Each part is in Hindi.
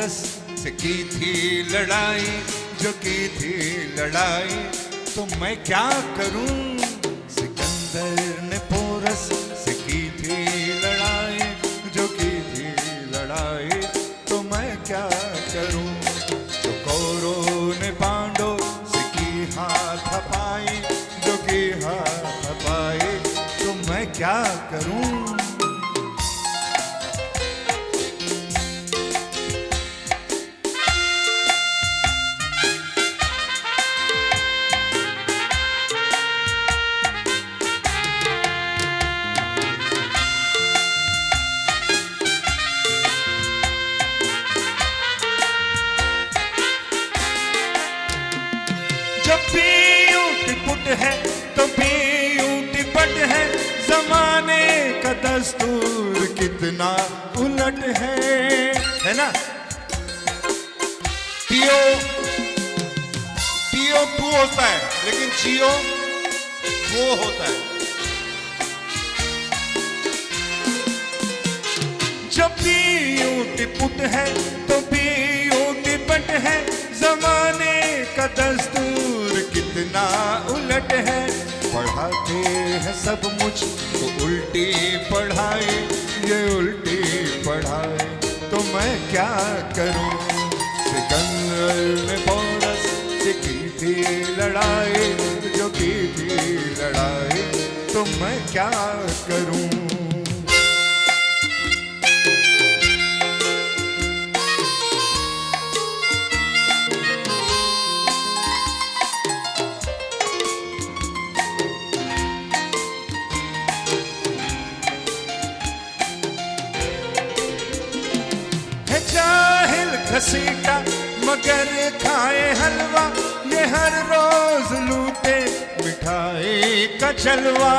पोरस से की थी लड़ाई, जो की थी लड़ाई, तो मैं क्या करूं। सिकंदर ने पोरस से की थी लड़ाई, जो की थी लड़ाई, तो मैं क्या करूं। जो कौरव ने पांडव से की हाथापाई, जो की हाथापाई, तो मैं क्या करूं। जब भी ऊट-पुट है तो भी ऊट-पट है, जमाने का दस्तूर कितना उलट है ना। टीओ टीओ तू होता है, लेकिन जियो वो होता है। जब भी ऊट-पुट है तो भी ऊट-पट है, जमाने का दस्तूर कितना उलट है। पढ़ाते हैं सब मुझको उल्टी पढ़ाई, ये उल्टी पढ़ाई, तो मैं क्या करूं। सिकंदर ने पोरस से की थी लड़ाई, जो की थी लड़ाई, तो मैं क्या करूं। जाहिल घसीटा मगर खाए हलवा, ये हर रोज लूटे मिठाई का जलवा।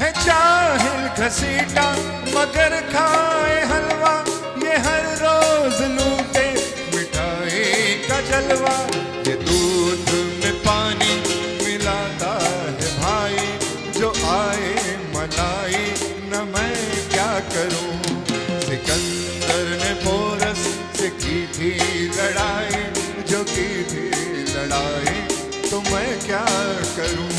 है जाहिल घसीटा मगर खाए हलवा, ये हर रोज लूटे मिठाई का जलवा। ये दूध में पानी मिलाता है भाई, जो आए मलाई, न मैं क्या करूं। सिकंदर ने पोरस से की थी लड़ाई, जो की थी लड़ाई, तो मैं क्या करूं।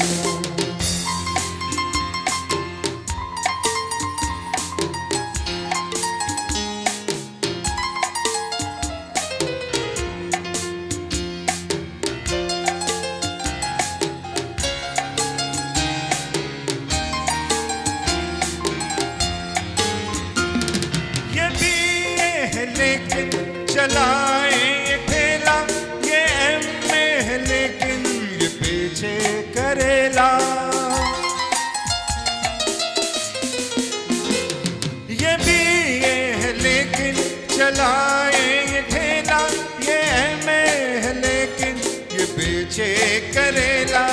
लेकिन चलाए ये ठेला, ये एमए है लेकिन ये पीछे करेला। ये बीए है लेकिन चलाए ये ठेला, ये एमए है लेकिन ये पीछे करेला।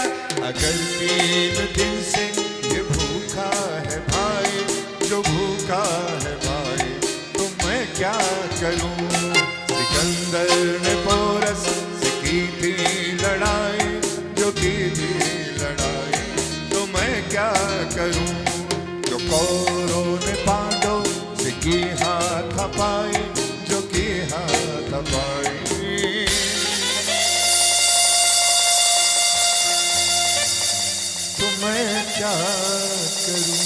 अगर 3 दिन से ये भूखा है भाई, जो भूखा है भाई, तो मैं क्या करूं। सिकंदर ने पोरस से की थी लड़ाई, जो की थी लड़ाई, तो मैं क्या करूं। जो कौरव ने पांडव से की हाथापाई, जो की हाथापाई, तो मैं क्या करूं।